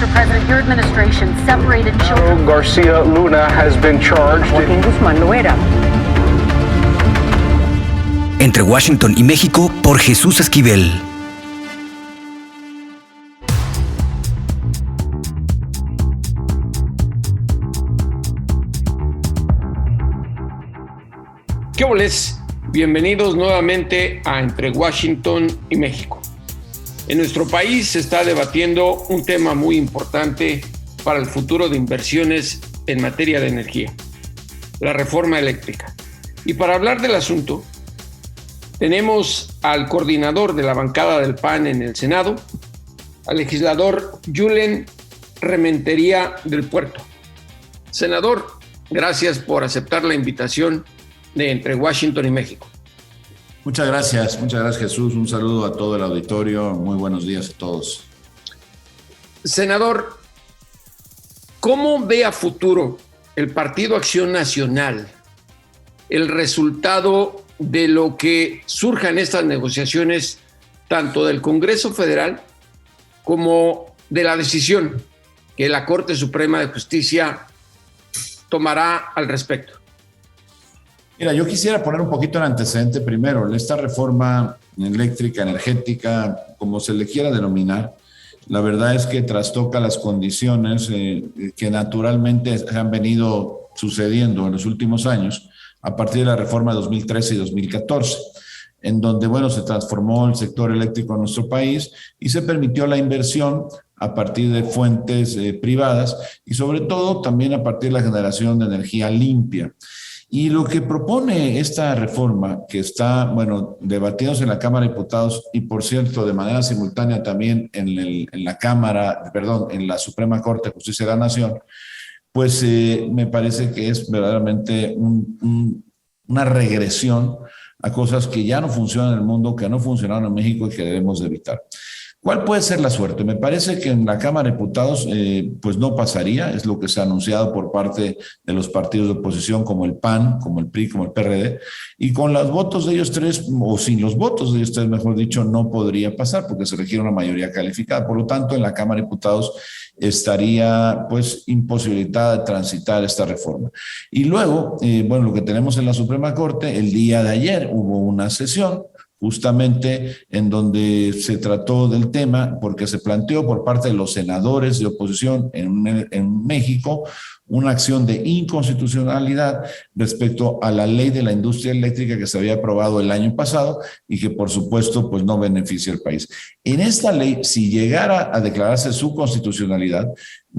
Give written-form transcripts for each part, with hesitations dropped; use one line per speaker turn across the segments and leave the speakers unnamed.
Mr. President, your administration separated children.
Garcia Luna has been charged.
Joaquín Guzmán Loera.
Entre Washington y México, por Jesús Esquivel.
¿Qué oles? Bienvenidos nuevamente a Entre Washington y México. En nuestro país se está debatiendo un tema muy importante para el futuro de inversiones en materia de energía, la reforma eléctrica. Y para hablar del asunto, tenemos al coordinador de la bancada del PAN en el Senado, al legislador Julen Rementería del Puerto. Senador, gracias por aceptar la invitación de Entre Washington y México.
Muchas gracias Jesús, un saludo a todo el auditorio, muy buenos días a todos.
Senador, ¿cómo ve a futuro el Partido Acción Nacional el resultado de lo que surja en estas negociaciones, tanto del Congreso Federal como de la decisión que la Corte Suprema de Justicia tomará al respecto?
Mira, yo quisiera poner un poquito en antecedente primero. Esta reforma eléctrica, energética, como se le quiera denominar, la verdad es que trastoca las condiciones que naturalmente se han venido sucediendo en los últimos años a partir de la reforma de 2013 y 2014, en donde, bueno, se transformó el sector eléctrico en nuestro país y se permitió la inversión a partir de fuentes privadas y sobre todo también a partir de la generación de energía limpia. Y lo que propone esta reforma, que está, bueno, debatiéndose en la Cámara de Diputados y, por cierto, de manera simultánea también en la Cámara, perdón, en la Suprema Corte de Justicia de la Nación, pues me parece que es verdaderamente una regresión a cosas que ya no funcionan en el mundo, que no funcionaron en México y que debemos de evitar. ¿Cuál puede ser la suerte? Me parece que en la Cámara de Diputados pues no pasaría, es lo que se ha anunciado por parte de los partidos de oposición como el PAN, como el PRI, como el PRD, y con los votos de ellos tres, o sin los votos de ellos tres, mejor dicho, no podría pasar porque se requiere una mayoría calificada. Por lo tanto, en la Cámara de Diputados estaría pues imposibilitada de transitar esta reforma. Y luego, bueno, lo que tenemos en la Suprema Corte, el día de ayer hubo una sesión justamente en donde se trató del tema, porque se planteó por parte de los senadores de oposición en México una acción de inconstitucionalidad respecto a la ley de la industria eléctrica que se había aprobado el año pasado y que por supuesto pues no beneficia al país. En esta ley, si llegara a declararse su constitucionalidad,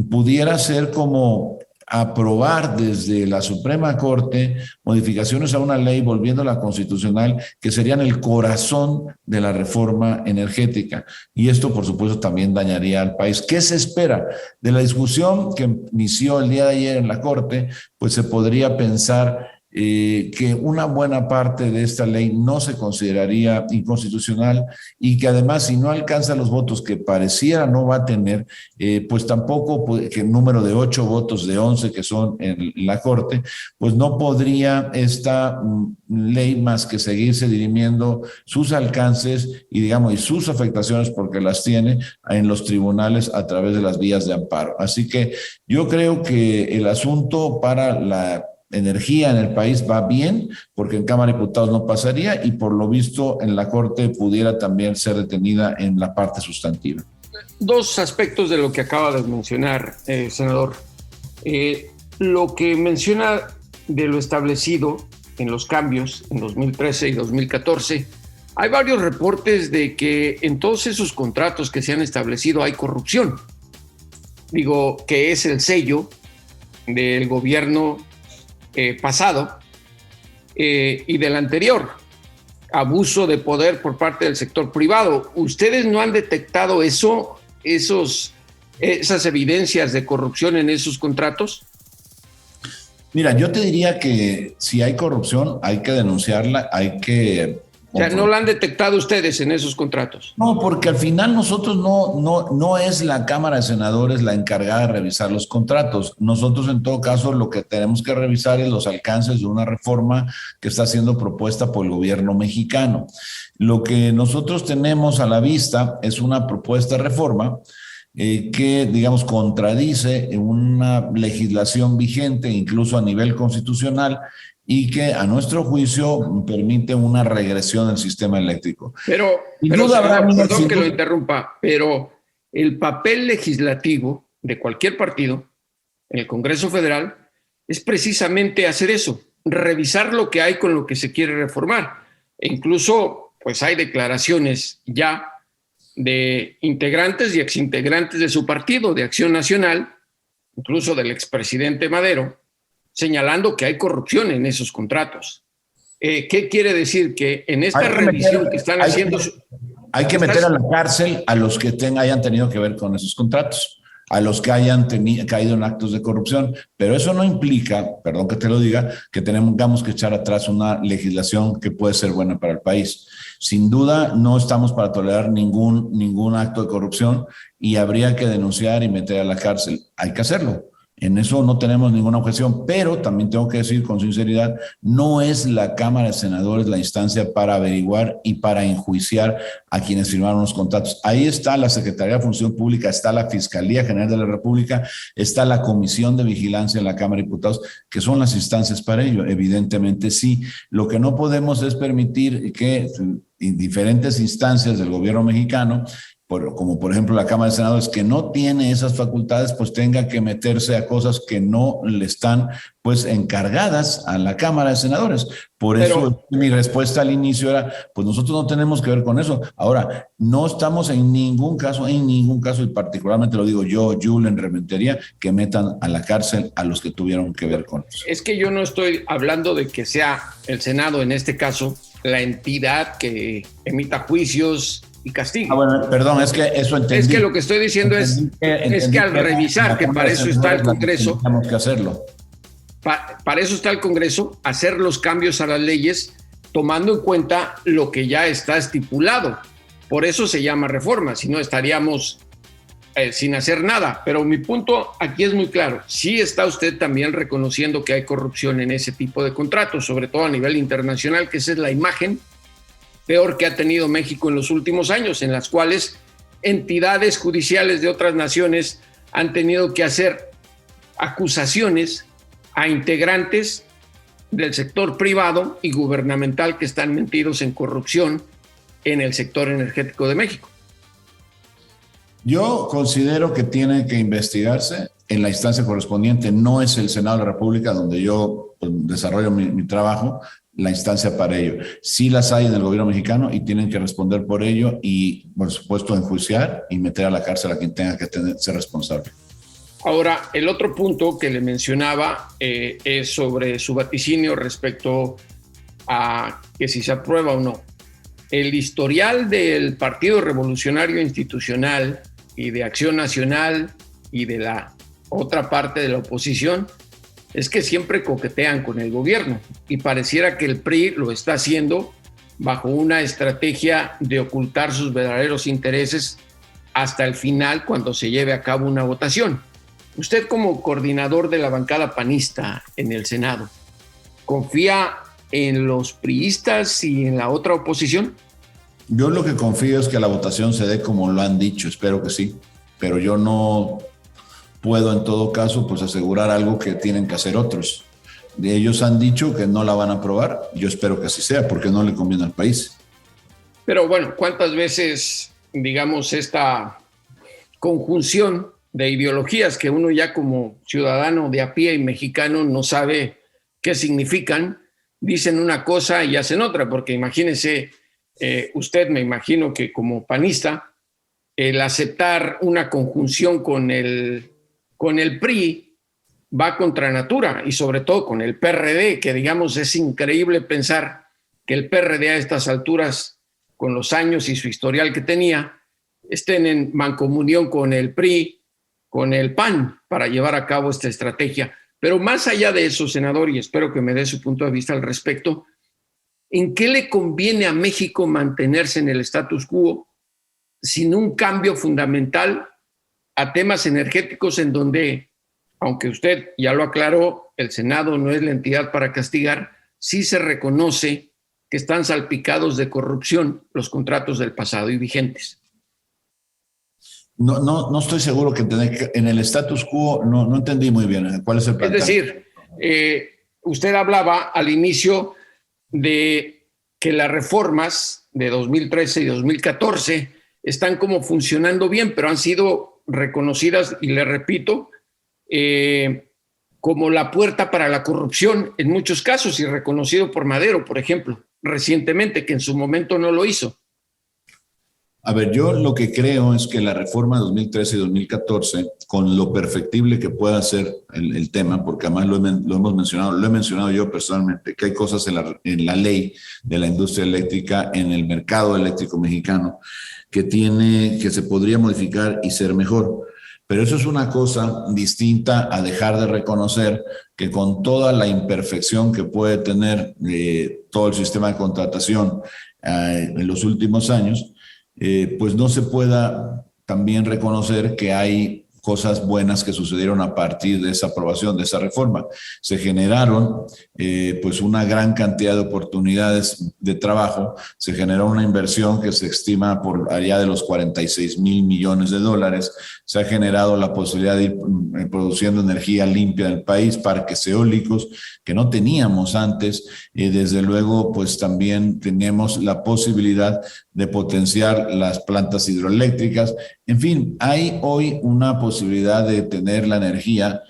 pudiera ser como aprobar desde la Suprema Corte modificaciones a una ley volviéndola constitucional que serían el corazón de la reforma energética. Y esto, por supuesto, también dañaría al país. ¿Qué se espera? De la discusión que inició el día de ayer en la Corte, pues se podría pensar que una buena parte de esta ley no se consideraría inconstitucional y que además si no alcanza los votos que pareciera no va a tener, pues tampoco que el número de 8 votos de 11 que son en la Corte, pues no podría esta ley más que seguirse dirimiendo sus alcances y digamos y sus afectaciones porque las tiene en los tribunales a través de las vías de amparo. Así que yo creo que el asunto para la energía en el país va bien, porque en Cámara de Diputados no pasaría y por lo visto en la Corte pudiera también ser detenida en la parte sustantiva.
Dos aspectos de lo que acaba de mencionar, senador. Lo que menciona de lo establecido en los cambios en 2013 y 2014, hay varios reportes de que en todos esos contratos que se han establecido hay corrupción. Digo, que es el sello del gobierno pasado y del anterior, abuso de poder por parte del sector privado. ¿Ustedes no han detectado esas evidencias de corrupción en esos contratos?
Mira, yo te diría que si hay corrupción hay que denunciarla, hay que
O sea, ¿no la han detectado ustedes en esos contratos?
No, porque al final nosotros no es la Cámara de Senadores la encargada de revisar los contratos. Nosotros en todo caso lo que tenemos que revisar es los alcances de una reforma que está siendo propuesta por el gobierno mexicano. Lo que nosotros tenemos a la vista es una propuesta de reforma que, digamos, contradice una legislación vigente, incluso a nivel constitucional, y que a nuestro juicio permite una regresión del sistema eléctrico.
Pero perdón que lo interrumpa, pero el papel legislativo de cualquier partido en el Congreso Federal es precisamente hacer eso, revisar lo que hay con lo que se quiere reformar. E incluso, pues hay declaraciones ya de integrantes y exintegrantes de su partido, de Acción Nacional, incluso del expresidente Madero, señalando que hay corrupción en esos contratos. ¿Qué quiere decir? Que en esta revisión que están haciendo...
Hay que meter a la cárcel a los que hayan tenido que ver con esos contratos, a los que hayan caído en actos de corrupción, pero eso no implica, perdón que te lo diga, que tengamos que echar atrás una legislación que puede ser buena para el país. Sin duda no estamos para tolerar ningún acto de corrupción y habría que denunciar y meter a la cárcel. Hay que hacerlo. En eso no tenemos ninguna objeción, pero también tengo que decir con sinceridad, no es la Cámara de Senadores la instancia para averiguar y para enjuiciar a quienes firmaron los contratos. Ahí está la Secretaría de Función Pública, está la Fiscalía General de la República, está la Comisión de Vigilancia en la Cámara de Diputados, que son las instancias para ello. Evidentemente sí. Lo que no podemos es permitir que en diferentes instancias del gobierno mexicano, como por ejemplo la Cámara de Senadores, que no tiene esas facultades, pues tenga que meterse a cosas que no le están pues encargadas a la Cámara de Senadores. Por eso mi respuesta al inicio era, pues nosotros no tenemos que ver con eso. Ahora, no estamos en ningún caso, y particularmente lo digo yo, Julen Rementería, que metan a la cárcel a los que tuvieron que ver con eso.
Es que yo no estoy hablando de que sea el Senado, en este caso, la entidad que emita juicios y castigo.
Bueno, perdón, es que eso entendí.
Es que lo que estoy diciendo es que al revisar, que para eso está el Congreso,
tenemos que hacerlo.
Para eso está el Congreso, hacer los cambios a las leyes, tomando en cuenta lo que ya está estipulado. Por eso se llama reforma, si no estaríamos sin hacer nada. Pero mi punto aquí es muy claro. Sí está usted también reconociendo que hay corrupción en ese tipo de contratos, sobre todo a nivel internacional, que esa es la imagen peor que ha tenido México en los últimos años, en las cuales entidades judiciales de otras naciones han tenido que hacer acusaciones a integrantes del sector privado y gubernamental que están metidos en corrupción en el sector energético de México.
Yo considero que tiene que investigarse en la instancia correspondiente. No es el Senado de la República, donde yo desarrollo mi trabajo, la instancia para ello. Sí las hay en el gobierno mexicano y tienen que responder por ello y, por supuesto, enjuiciar y meter a la cárcel a quien tenga que ser responsable.
Ahora, el otro punto que le mencionaba es sobre su vaticinio respecto a que si se aprueba o no. El historial del Partido Revolucionario Institucional y de Acción Nacional y de la otra parte de la oposición es que siempre coquetean con el gobierno y pareciera que el PRI lo está haciendo bajo una estrategia de ocultar sus verdaderos intereses hasta el final cuando se lleve a cabo una votación. Usted, como coordinador de la bancada panista en el Senado, ¿confía en los priistas y en la otra oposición?
Yo lo que confío es que la votación se dé como lo han dicho, espero que sí, pero yo no puedo en todo caso pues asegurar algo que tienen que hacer otros. Ellos han dicho que no la van a aprobar, yo espero que así sea, porque no le conviene al país.
Pero bueno, ¿cuántas veces, digamos, esta conjunción de ideologías que uno ya como ciudadano de a pie y mexicano no sabe qué significan, dicen una cosa y hacen otra? Porque imagínese, usted, me imagino que como panista, el aceptar una conjunción con el PRI va contra natura, y sobre todo con el PRD, que digamos es increíble pensar que el PRD a estas alturas, con los años y su historial que tenía, estén en mancomunión con el PRI, con el PAN, para llevar a cabo esta estrategia. Pero más allá de eso, senador, y espero que me dé su punto de vista al respecto, ¿en qué le conviene a México mantenerse en el status quo sin un cambio fundamental a temas energéticos en donde, aunque usted ya lo aclaró, el Senado no es la entidad para castigar, sí se reconoce que están salpicados de corrupción los contratos del pasado y vigentes?
No estoy seguro que en el status quo no entendí muy bien cuál es el
Es decir, usted hablaba al inicio de que las reformas de 2013 y 2014 están como funcionando bien, pero han sido reconocidas, y le repito, como la puerta para la corrupción en muchos casos, y reconocido por Madero, por ejemplo, recientemente, que en su momento no lo hizo.
A ver, yo lo que creo es que la reforma de 2013 y 2014, con lo perfectible que pueda ser el tema, porque además lo hemos mencionado, lo he mencionado yo personalmente, que hay cosas en la ley de la industria eléctrica, en el mercado eléctrico mexicano, que se podría modificar y ser mejor. Pero eso es una cosa distinta a dejar de reconocer que con toda la imperfección que puede tener todo el sistema de contratación en los últimos años, pues no se pueda también reconocer que hay cosas buenas que sucedieron a partir de esa aprobación, de esa reforma. Se generaron pues una gran cantidad de oportunidades de trabajo, se generó una inversión que se estima por allá de los 46,000 millones de dólares, se ha generado la posibilidad de ir produciendo energía limpia en el país, parques eólicos que no teníamos antes, y desde luego pues también teníamos la posibilidad de potenciar las plantas hidroeléctricas. En fin, hay hoy una posibilidad de tener la energía,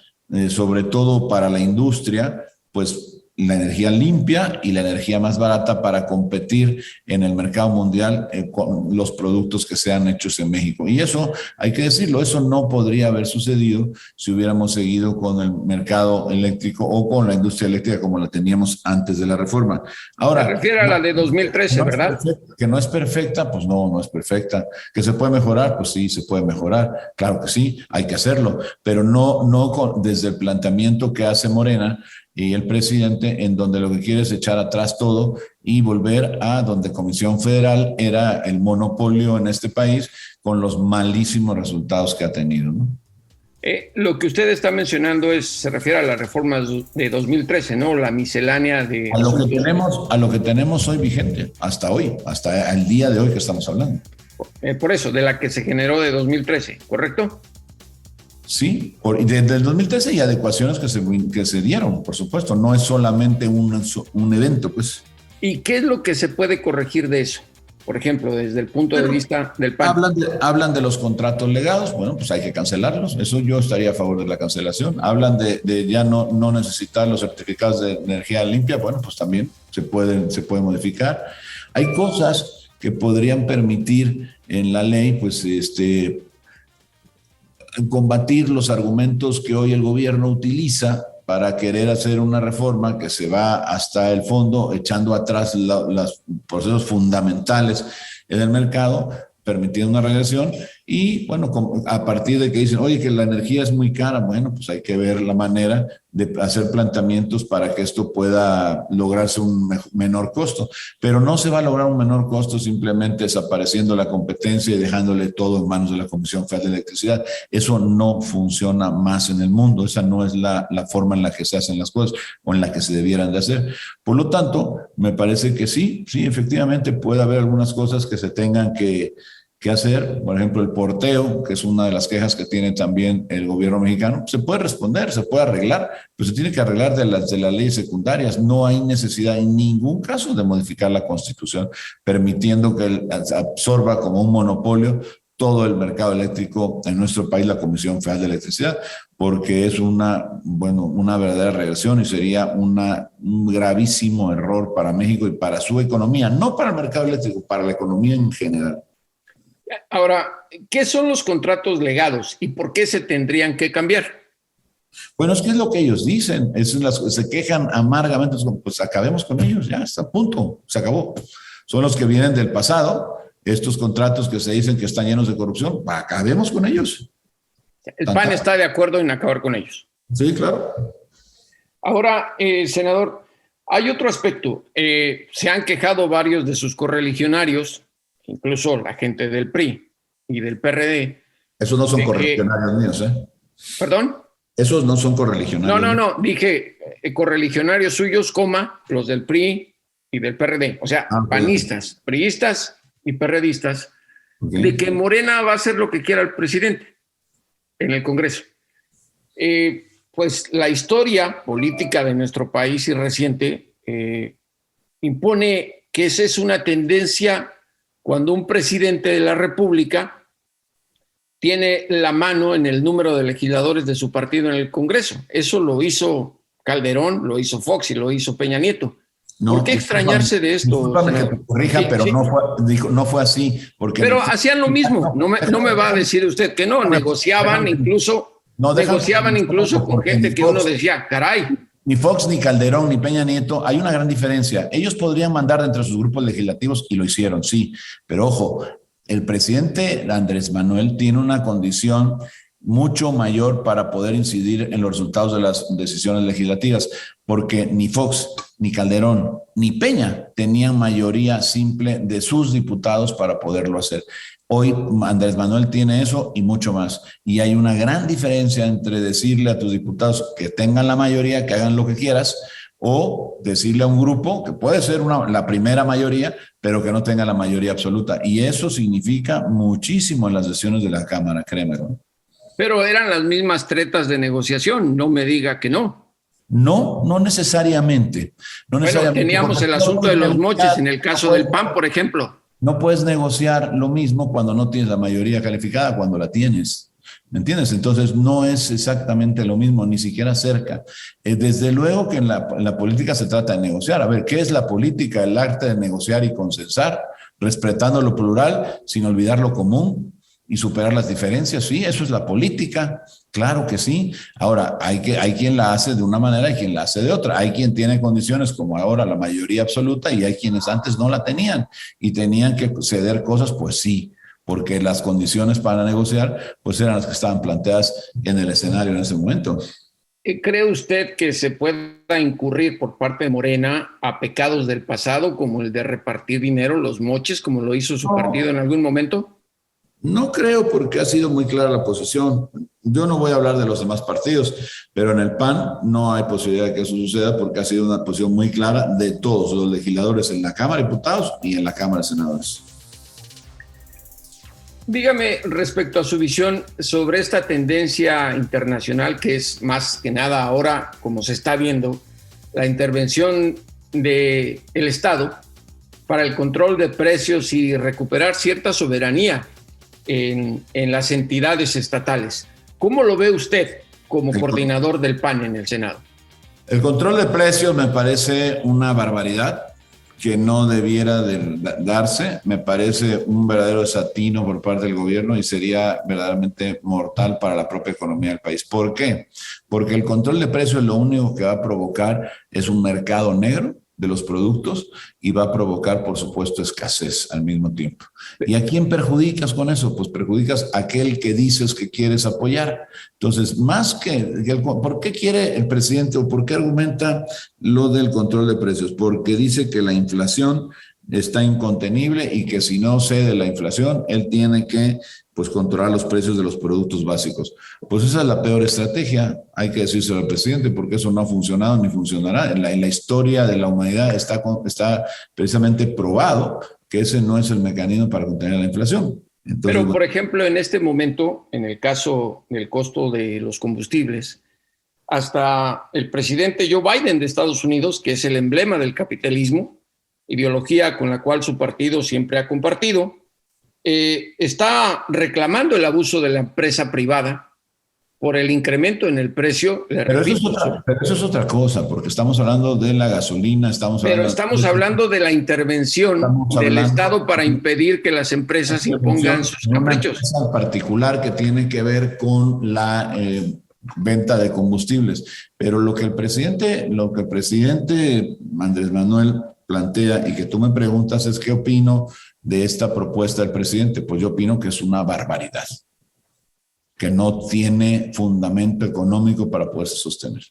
sobre todo para la industria, pues la energía limpia y la energía más barata para competir en el mercado mundial con los productos que sean hechos en México. Y eso, hay que decirlo, eso no podría haber sucedido si hubiéramos seguido con el mercado eléctrico o con la industria eléctrica como la teníamos antes de la reforma. Ahora,
se refiere a la de 2013, ¿verdad?
Que no es perfecta, pues no es perfecta. Que se puede mejorar, pues sí, se puede mejorar. Claro que sí, hay que hacerlo, pero no desde el planteamiento que hace Morena y el presidente, en donde lo que quiere es echar atrás todo y volver a donde Comisión Federal era el monopolio en este país, con los malísimos resultados que ha tenido, ¿no?
Lo que usted está mencionando se refiere a las reformas de 2013, ¿no? La miscelánea de...
A lo que tenemos hoy vigente, hasta hoy, hasta el día de hoy que estamos hablando.
Por eso, de la que se generó de 2013, ¿correcto?
Sí, desde el 2013 hay adecuaciones que se dieron, por supuesto, no es solamente un evento, pues.
¿Y qué es lo que se puede corregir de eso? Por ejemplo, desde el punto de vista del PAN.
Hablan de los contratos legados, bueno, pues hay que cancelarlos, eso yo estaría a favor de la cancelación. Hablan de ya no necesitar los certificados de energía limpia, bueno, pues también se puede modificar. Hay cosas que podrían permitir en la ley, pues, combatir los argumentos que hoy el gobierno utiliza para querer hacer una reforma que se va hasta el fondo, echando atrás los procesos fundamentales en el mercado, permitiendo una regresión. Y bueno, a partir de que dicen, oye, que la energía es muy cara, bueno, pues hay que ver la manera de hacer planteamientos para que esto pueda lograrse un menor costo. Pero no se va a lograr un menor costo simplemente desapareciendo la competencia y dejándole todo en manos de la Comisión Federal de Electricidad. Eso no funciona más en el mundo. Esa no es la forma en la que se hacen las cosas o en la que se debieran de hacer. Por lo tanto, me parece que sí, efectivamente puede haber algunas cosas que se tengan que hacer. Por ejemplo, el porteo, que es una de las quejas que tiene también el gobierno mexicano, se puede responder, se puede arreglar, pero se tiene que arreglar de las leyes secundarias. No hay necesidad en ningún caso de modificar la Constitución, permitiendo que absorba como un monopolio todo el mercado eléctrico en nuestro país, la Comisión Federal de Electricidad, porque es una verdadera regresión y sería un gravísimo error para México y para su economía, no para el mercado eléctrico, para la economía en general.
Ahora, ¿qué son los contratos legados y por qué se tendrían que cambiar?
Bueno, es que es lo que ellos dicen, se quejan amargamente, pues acabemos con ellos, ya está, punto, se acabó. Son los que vienen del pasado, estos contratos que se dicen que están llenos de corrupción, acabemos con ellos.
El PAN está de acuerdo en acabar con ellos.
Sí, claro.
Ahora, senador, hay otro aspecto. Se han quejado varios de sus correligionarios, incluso la gente del PRI y del PRD.
Esos no son correligionarios míos, ¿eh?
¿Perdón?
Esos no son correligionarios.
No, dije correligionarios suyos, los del PRI y del PRD. O sea, panistas, priistas y perredistas de que Morena va a hacer lo que quiera el presidente en el Congreso. Pues la historia política de nuestro país y reciente impone que esa es una tendencia cuando un presidente de la República tiene la mano en el número de legisladores de su partido en el Congreso. Eso lo hizo Calderón, lo hizo Fox y lo hizo Peña Nieto. ¿Por qué extrañarse de esto?
Que te corrija, sí, pero sí. No fue así. Pero
hacían lo mismo. No me va a decir usted que no. Negociaban incluso con gente que uno decía, caray.
Ni Fox, ni Calderón, ni Peña Nieto, hay una gran diferencia. Ellos podrían mandar de entre sus grupos legislativos y lo hicieron, sí. Pero ojo, el presidente Andrés Manuel tiene una condición mucho mayor para poder incidir en los resultados de las decisiones legislativas, porque ni Fox, ni Calderón, ni Peña tenían mayoría simple de sus diputados para poderlo hacer. Hoy Andrés Manuel tiene eso y mucho más. Y hay una gran diferencia entre decirle a tus diputados que tengan la mayoría, que hagan lo que quieras, o decirle a un grupo que puede ser la primera mayoría, pero que no tenga la mayoría absoluta. Y eso significa muchísimo en las sesiones de la Cámara, créeme, ¿no?
Pero eran las mismas tretas de negociación, no me diga que no.
No necesariamente.
Teníamos el asunto de los moches en el caso del PAN, por ejemplo.
No puedes negociar lo mismo cuando no tienes la mayoría calificada, cuando la tienes. ¿Me entiendes? Entonces no es exactamente lo mismo, ni siquiera cerca. Desde luego que en la política se trata de negociar. A ver, ¿qué es la política? El arte de negociar y consensar, respetando lo plural, sin olvidar lo común y superar las diferencias. Sí, eso es la política. Claro que sí. Ahora, hay quien la hace de una manera y quien la hace de otra. Hay quien tiene condiciones como ahora la mayoría absoluta y hay quienes antes no la tenían y tenían que ceder cosas, pues sí, porque las condiciones para negociar pues eran las que estaban planteadas en el escenario en ese momento.
¿Cree usted que se pueda incurrir por parte de Morena a pecados del pasado como el de repartir dinero, los moches, como lo hizo su partido en algún momento?
No creo, porque ha sido muy clara la posición. Yo no voy a hablar de los demás partidos, pero en el PAN no hay posibilidad de que eso suceda porque ha sido una posición muy clara de todos los legisladores en la Cámara de Diputados y en la Cámara de Senadores.
Dígame respecto a su visión sobre esta tendencia internacional que es más que nada ahora, como se está viendo, la intervención del Estado para el control de precios y recuperar cierta soberanía en las entidades estatales. ¿Cómo lo ve usted como coordinador del PAN en el Senado?
El control de precios me parece una barbaridad que no debiera de darse. Me parece un verdadero desatino por parte del gobierno y sería verdaderamente mortal para la propia economía del país. ¿Por qué? Porque el control de precios lo único que va a provocar es un mercado negro de los productos y va a provocar, por supuesto, escasez al mismo tiempo. ¿Y a quién perjudicas con eso? Pues perjudicas a aquel que dices que quieres apoyar. Entonces, ¿por qué quiere el presidente o por qué argumenta lo del control de precios? Porque dice que la inflación está incontenible y que si no cede la inflación, él tiene que controlar los precios de los productos básicos. Pues esa es la peor estrategia, hay que decírselo al presidente, porque eso no ha funcionado ni funcionará. En la historia de la humanidad está precisamente probado que ese no es el mecanismo para contener la inflación. Entonces,
pero, por ejemplo, en este momento, en el caso del costo de los combustibles, hasta el presidente Joe Biden de Estados Unidos, que es el emblema del capitalismo, ideología con la cual su partido siempre ha compartido, está reclamando el abuso de la empresa privada por el incremento en el precio.
Pero eso es otra cosa, porque estamos hablando de la gasolina, estamos
hablando de la intervención del Estado para impedir que las empresas impongan sus caprichos.
Una particular que tiene que ver con la venta de combustibles. Pero lo que el presidente Andrés Manuel plantea y que tú me preguntas es qué opino de esta propuesta del presidente. Pues yo opino que es una barbaridad, que no tiene fundamento económico para poderse sostener.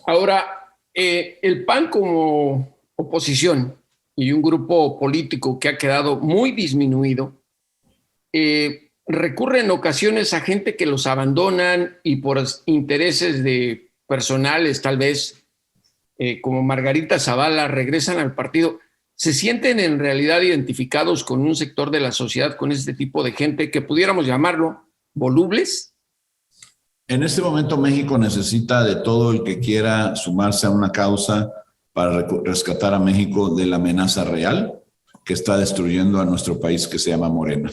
Ahora, el PAN como oposición y un grupo político que ha quedado muy disminuido, recurre en ocasiones a gente que los abandonan y por intereses personales tal vez, como Margarita Zavala, regresan al partido. ¿Se sienten en realidad identificados con un sector de la sociedad, con este tipo de gente que pudiéramos llamarlo volubles?
En este momento México necesita de todo el que quiera sumarse a una causa para rescatar a México de la amenaza real que está destruyendo a nuestro país, que se llama Morena.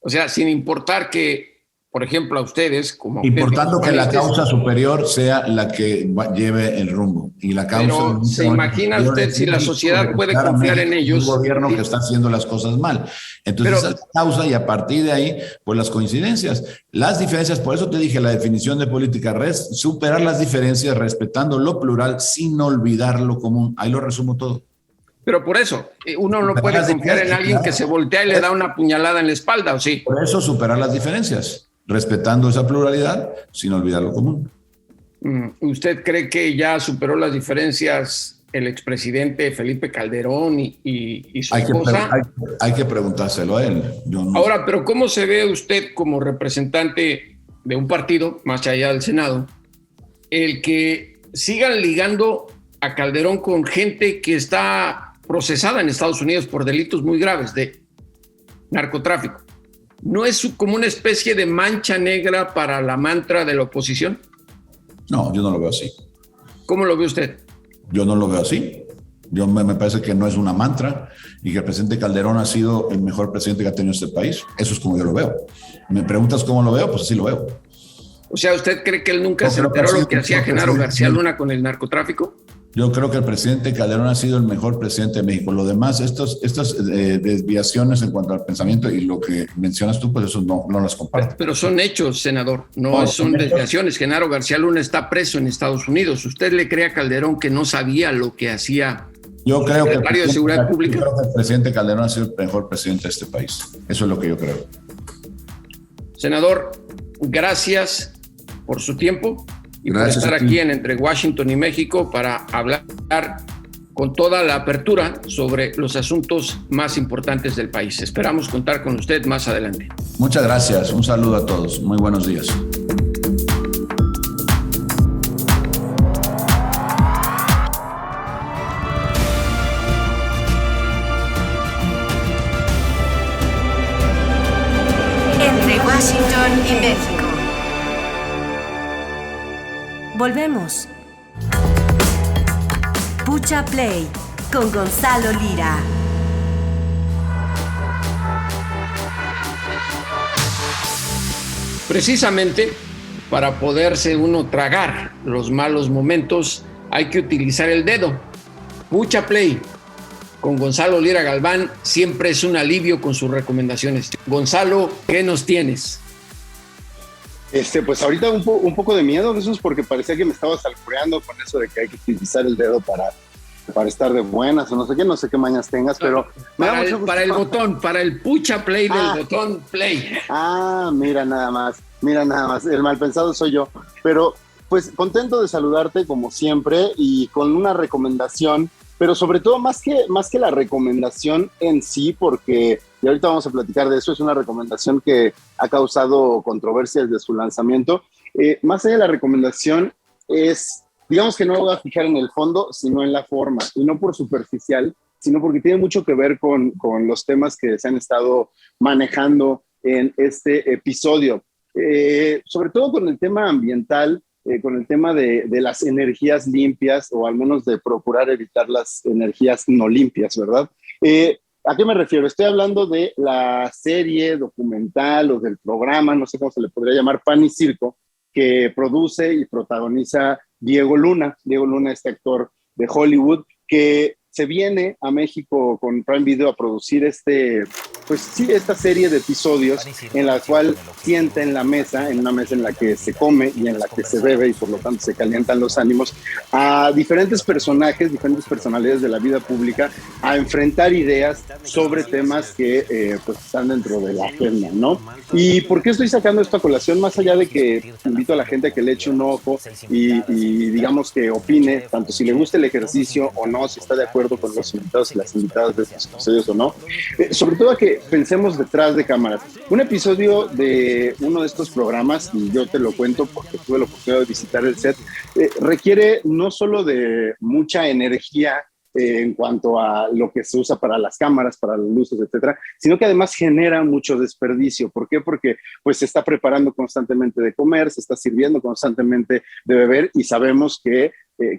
O sea, sin importar que, por ejemplo, a ustedes como...
Importando que la causa superior sea la que lleve el rumbo. Y la causa...
Pero ¿se imagina usted si la sociedad puede confiar en ellos?
Un gobierno que está haciendo las cosas mal. Entonces, esa es la causa, y a partir de ahí, pues las coincidencias, las diferencias. Por eso te dije, la definición de política es superar las diferencias respetando lo plural sin olvidar lo común. Ahí lo resumo todo.
Pero por eso, uno no puede confiar en alguien que se voltea y le da una puñalada en la espalda, ¿o sí?
Por eso superar las diferencias, respetando esa pluralidad sin olvidar lo común.
¿Usted cree que ya superó las diferencias el expresidente Felipe Calderón y su esposa?
Hay que preguntárselo a él. Yo no.
Ahora, pero ¿cómo se ve usted como representante de un partido, más allá del Senado, el que sigan ligando a Calderón con gente que está procesada en Estados Unidos por delitos muy graves de narcotráfico? ¿No es como una especie de mancha negra para la mantra de la oposición?
No, yo no lo veo así.
¿Cómo lo ve usted?
Yo no lo veo así. Me parece que no es una mantra y que el presidente Calderón ha sido el mejor presidente que ha tenido este país. Eso es como yo lo veo. ¿Me preguntas cómo lo veo? Pues así lo veo.
O sea, ¿usted cree que él nunca se enteró lo que hacía Genaro García Luna con el narcotráfico?
Yo creo que el presidente Calderón ha sido el mejor presidente de México. Lo demás, estas desviaciones en cuanto al pensamiento y lo que mencionas tú, pues eso no las comparto.
Pero son hechos, senador, no son desviaciones. Genaro García Luna está preso en Estados Unidos. ¿Usted le cree a Calderón que no sabía lo que hacía
el
secretario de Seguridad Pública?
Yo creo que el presidente Calderón ha sido el mejor presidente de este país. Eso es lo que yo creo.
Senador, gracias por su tiempo. Y por estar aquí entre Washington y México para hablar con toda la apertura sobre los asuntos más importantes del país. Esperamos contar con usted más adelante.
Muchas gracias. Un saludo a todos. Muy buenos días.
Entre Washington y México. Volvemos. Pucha Play con Gonzalo Lira.
Precisamente para poderse uno tragar los malos momentos hay que utilizar el dedo. Pucha Play con Gonzalo Lira Galván siempre es un alivio con sus recomendaciones. Gonzalo, ¿qué nos tienes?
Pues ahorita un poco de miedo, eso es porque parecía que me estabas albureando con eso de que hay que utilizar el dedo para estar de buenas o no sé qué mañas tengas, pero...
Para el Pucha Play del botón Play.
Mira nada más, el mal pensado soy yo, pero pues contento de saludarte como siempre y con una recomendación, pero sobre todo más que la recomendación en sí, porque... Y ahorita vamos a platicar de eso, es una recomendación que ha causado controversia desde su lanzamiento. Más allá de la recomendación es, digamos que no lo voy a fijar en el fondo, sino en la forma, y no por superficial, sino porque tiene mucho que ver con los temas que se han estado manejando en este episodio. Sobre todo con el tema ambiental, con el tema de las energías limpias, o al menos de procurar evitar las energías no limpias, ¿verdad? ¿A qué me refiero? Estoy hablando de la serie documental o del programa, no sé cómo se le podría llamar, Pan y Circo, que produce y protagoniza Diego Luna. Diego Luna, este actor de Hollywood, que se viene a México con Prime Video a producir esta serie de episodios en la cual sienta en una mesa en la que se come y en la que se bebe y por lo tanto se calientan los ánimos a diferentes personajes, diferentes personalidades de la vida pública a enfrentar ideas sobre temas que pues están dentro de la agenda, ¿no? ¿Y por qué estoy sacando esto a colación? Más allá de que invito a la gente a que le eche un ojo y digamos que opine, tanto si le gusta el ejercicio o no, si está de acuerdo con los invitados y las invitadas de estos episodios o no, sobre todo a que pensemos detrás de cámaras. Un episodio de uno de estos programas, y yo te lo cuento porque tuve la oportunidad de visitar el set, requiere no solo de mucha energía en cuanto a lo que se usa para las cámaras, para las luces, etcétera, sino que además genera mucho desperdicio. ¿Por qué? Porque pues se está preparando constantemente de comer, se está sirviendo constantemente de beber, y sabemos que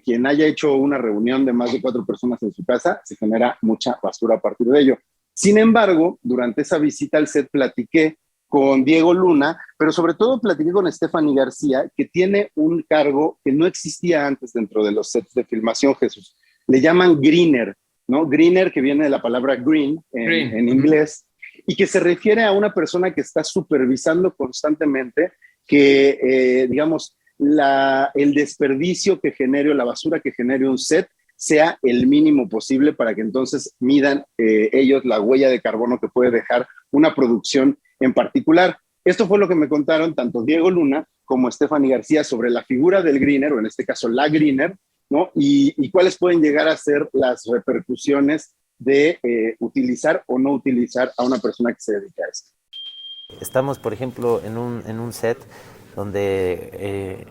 quien haya hecho una reunión de más de 4 personas en su casa, se genera mucha basura a partir de ello. Sin embargo, durante esa visita al set platiqué con Diego Luna, pero sobre todo platiqué con Stephanie García, que tiene un cargo que no existía antes dentro de los sets de filmación, Jesús. Le llaman greener, ¿no? Greener, que viene de la palabra green en inglés, y que se refiere a una persona que está supervisando constantemente que, digamos, el desperdicio que genere o la basura que genere un set sea el mínimo posible, para que entonces midan ellos la huella de carbono que puede dejar una producción en particular. Esto fue lo que me contaron tanto Diego Luna como Stephanie García sobre la figura del greener, o en este caso la greener, ¿no? Y cuáles pueden llegar a ser las repercusiones de utilizar o no utilizar a una persona que se dedica a esto.
Estamos, por ejemplo, en un set donde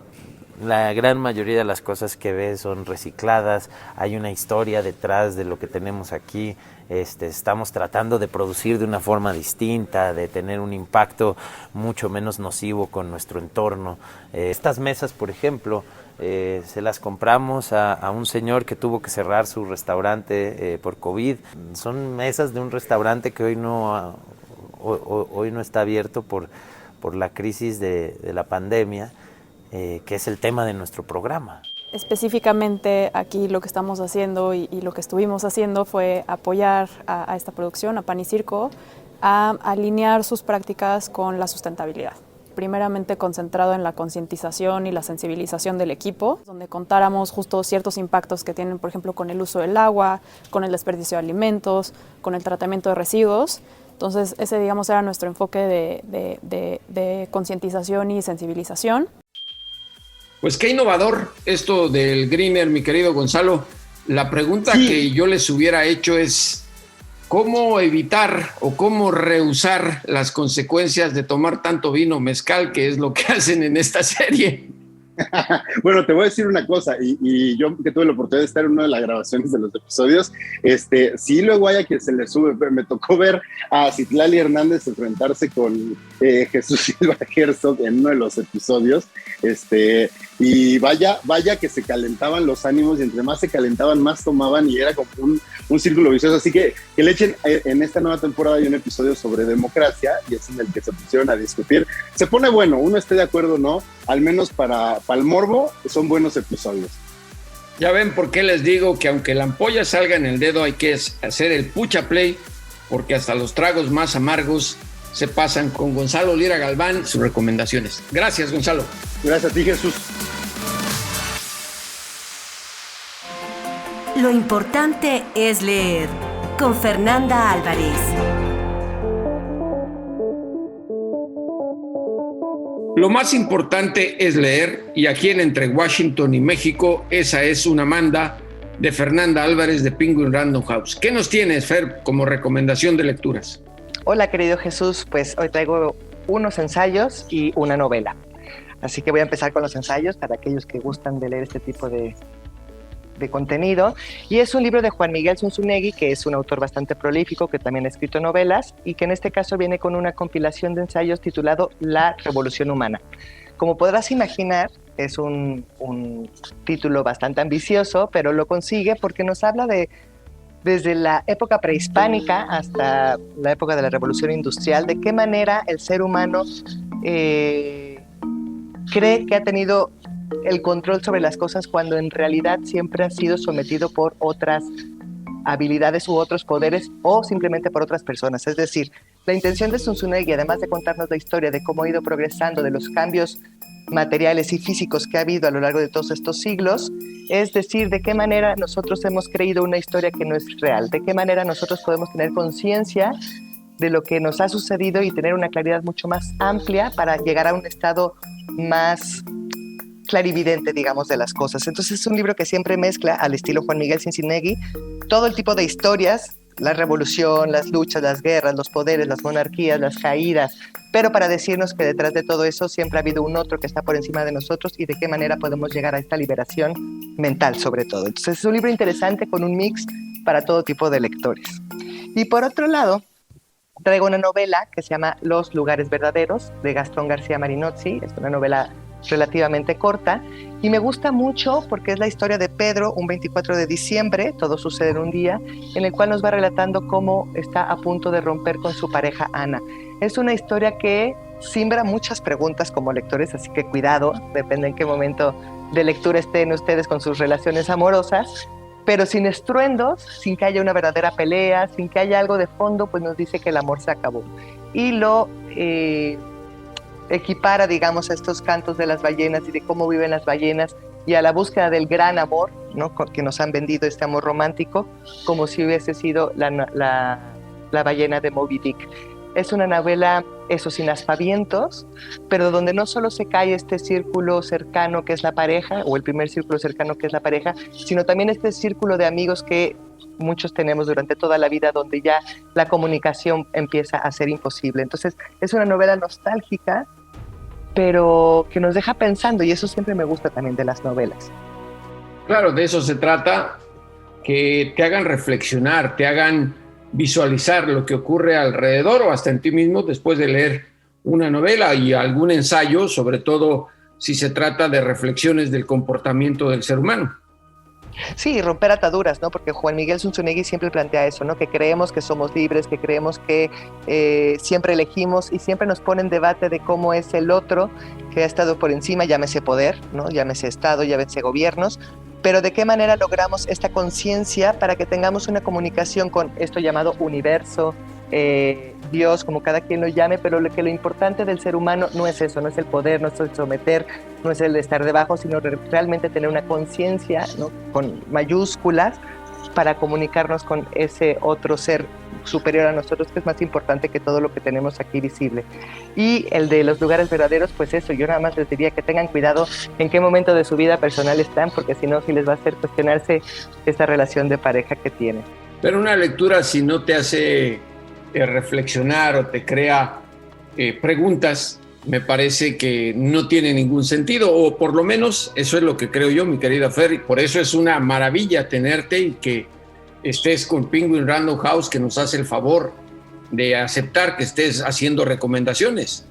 la gran mayoría de las cosas que ves son recicladas, hay una historia detrás de lo que tenemos aquí. Estamos tratando de producir de una forma distinta, de tener un impacto mucho menos nocivo con nuestro entorno. Estas mesas, por ejemplo, se las compramos a un señor que tuvo que cerrar su restaurante por COVID. Son mesas de un restaurante que hoy no está abierto por la crisis de la pandemia, que es el tema de nuestro programa.
Específicamente aquí lo que estamos haciendo y lo que estuvimos haciendo fue apoyar a esta producción, a Pan y Circo, a alinear sus prácticas con la sustentabilidad. Primeramente concentrado en la concientización y la sensibilización del equipo, donde contáramos justo ciertos impactos que tienen, por ejemplo, con el uso del agua, con el desperdicio de alimentos, con el tratamiento de residuos. Entonces ese, digamos, era nuestro enfoque de concientización y sensibilización.
Pues qué innovador esto del greener, mi querido Gonzalo. La pregunta que yo les hubiera hecho es ¿cómo evitar o cómo rehusar las consecuencias de tomar tanto vino mezcal, que es lo que hacen en esta serie?
Bueno, te voy a decir una cosa, y yo que tuve la oportunidad de estar en una de las grabaciones de los episodios, sí, luego hay a quien se le sube. Me tocó ver a Citlali Hernández enfrentarse con Jesús Silva Herzog en uno de los episodios, y vaya que se calentaban los ánimos, y entre más se calentaban, más tomaban, y era como un círculo vicioso. Así que le echen, en esta nueva temporada hay un episodio sobre democracia, y es en el que se pusieron a discutir. Se pone bueno, uno esté de acuerdo o no, al menos para el morbo, son buenos episodios.
Ya ven por qué les digo que aunque la ampolla salga en el dedo, hay que hacer el pucha play, porque hasta los tragos más amargos se pasan. Con Gonzalo Lira Galván, sus recomendaciones. Gracias, Gonzalo.
Gracias a ti, Jesús.
Lo importante es leer, con Fernanda Álvarez.
Lo más importante es leer, y aquí en Entre Washington y México, esa es una manda de Fernanda Álvarez de Penguin Random House. ¿Qué nos tienes, Fer, como recomendación de lecturas?
Hola, querido Jesús, pues hoy traigo unos ensayos y una novela. Así que voy a empezar con los ensayos para aquellos que gustan de leer este tipo de contenido. Y es un libro de Juan Miguel Zunzunegui, que es un autor bastante prolífico, que también ha escrito novelas, y que en este caso viene con una compilación de ensayos titulado La Revolución Humana. Como podrás imaginar, es un título bastante ambicioso, pero lo consigue porque nos habla desde la época prehispánica hasta la época de la Revolución Industrial, de qué manera el ser humano cree que ha tenido el control sobre las cosas, cuando en realidad siempre ha sido sometido por otras habilidades u otros poderes, o simplemente por otras personas. Es decir, la intención de Zunzunegui, además de contarnos la historia de cómo ha ido progresando, de los cambios materiales y físicos que ha habido a lo largo de todos estos siglos, es decir, de qué manera nosotros hemos creído una historia que no es real, de qué manera nosotros podemos tener conciencia de lo que nos ha sucedido y tener una claridad mucho más amplia para llegar a un estado más clarividente, digamos, de las cosas. Entonces es un libro que siempre mezcla, al estilo Juan Miguel Zunzunegui, todo el tipo de historias la revolución, las luchas, las guerras, los poderes, las monarquías, las caídas, pero para decirnos que detrás de todo eso siempre ha habido un otro que está por encima de nosotros y de qué manera podemos llegar a esta liberación mental sobre todo. Entonces es un libro interesante con un mix para todo tipo de lectores. Y por otro lado, traigo una novela que se llama Los lugares verdaderos, de Gastón García Marinozzi. Es una novela relativamente corta y me gusta mucho porque es la historia de Pedro, un 24 de diciembre, todo sucede en un día, en el cual nos va relatando cómo está a punto de romper con su pareja Ana. Es una historia que siembra muchas preguntas como lectores, así que cuidado, depende en qué momento de lectura estén ustedes con sus relaciones amorosas, pero sin estruendos, sin que haya una verdadera pelea, sin que haya algo de fondo, pues nos dice que el amor se acabó. Y lo equipara, digamos, a estos cantos de las ballenas y de cómo viven las ballenas y a la búsqueda del gran amor, ¿no?, que nos han vendido este amor romántico, como si hubiese sido la ballena de Moby Dick. Es una novela, eso, sin aspavientos, pero donde no solo se cae este círculo cercano que es la pareja, o el primer círculo cercano que es la pareja, sino también este círculo de amigos que muchos tenemos durante toda la vida, donde ya la comunicación empieza a ser imposible. Entonces, es una novela nostálgica, pero que nos deja pensando, y eso siempre me gusta también de las novelas.
Claro, de eso se trata, que te hagan reflexionar, te hagan visualizar lo que ocurre alrededor o hasta en ti mismo después de leer una novela y algún ensayo, sobre todo si se trata de reflexiones del comportamiento del ser humano.
Sí, romper ataduras, ¿no? Porque Juan Miguel Zunzunegui siempre plantea eso, ¿no? Que creemos que somos libres, que creemos que siempre elegimos y siempre nos pone en debate de cómo es el otro que ha estado por encima, llámese poder, ¿no? Llámese Estado, llámese gobiernos, pero de qué manera logramos esta conciencia para que tengamos una comunicación con esto llamado universo, Dios, como cada quien lo llame, pero lo importante del ser humano no es eso, no es el poder, no es el someter, no es el estar debajo, sino realmente tener una conciencia, ¿no?, con mayúsculas, para comunicarnos con ese otro ser superior a nosotros, que es más importante que todo lo que tenemos aquí visible. Y el de los lugares verdaderos, pues eso, yo nada más les diría que tengan cuidado en qué momento de su vida personal están, porque si no, sí les va a hacer cuestionarse esta relación de pareja que tienen.
Pero una lectura, si no te hace reflexionar o te crea preguntas, me parece que no tiene ningún sentido, o por lo menos eso es lo que creo yo, mi querida Fer, y por eso es una maravilla tenerte y que estés con Penguin Random House, que nos hace el favor de aceptar que estés haciendo recomendaciones.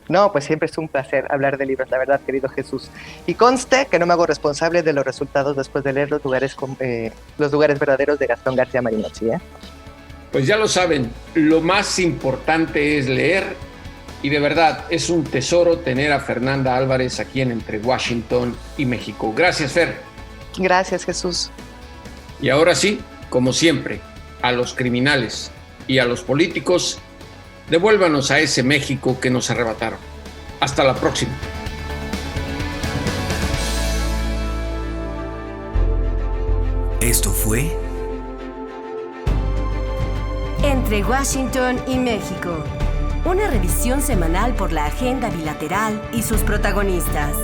No, pues siempre es un placer hablar de libros, la verdad, querido Jesús. Y conste que no me hago responsable de los resultados después de leer Los lugares verdaderos de Gastón García Marinozzi, ¿eh?
Pues ya lo saben, lo más importante es leer, y de verdad es un tesoro tener a Fernanda Álvarez aquí en Entre Washington y México. Gracias, Fer.
Gracias, Jesús.
Y ahora sí, como siempre, a los criminales y a los políticos, devuélvanos a ese México que nos arrebataron. Hasta la próxima.
Esto fue
Entre Washington y México. Una revisión semanal por la agenda bilateral y sus protagonistas.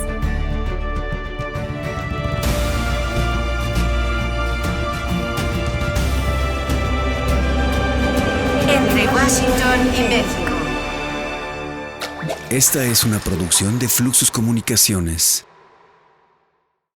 Entre Washington y México.
Esta es una producción de Fluxus Comunicaciones.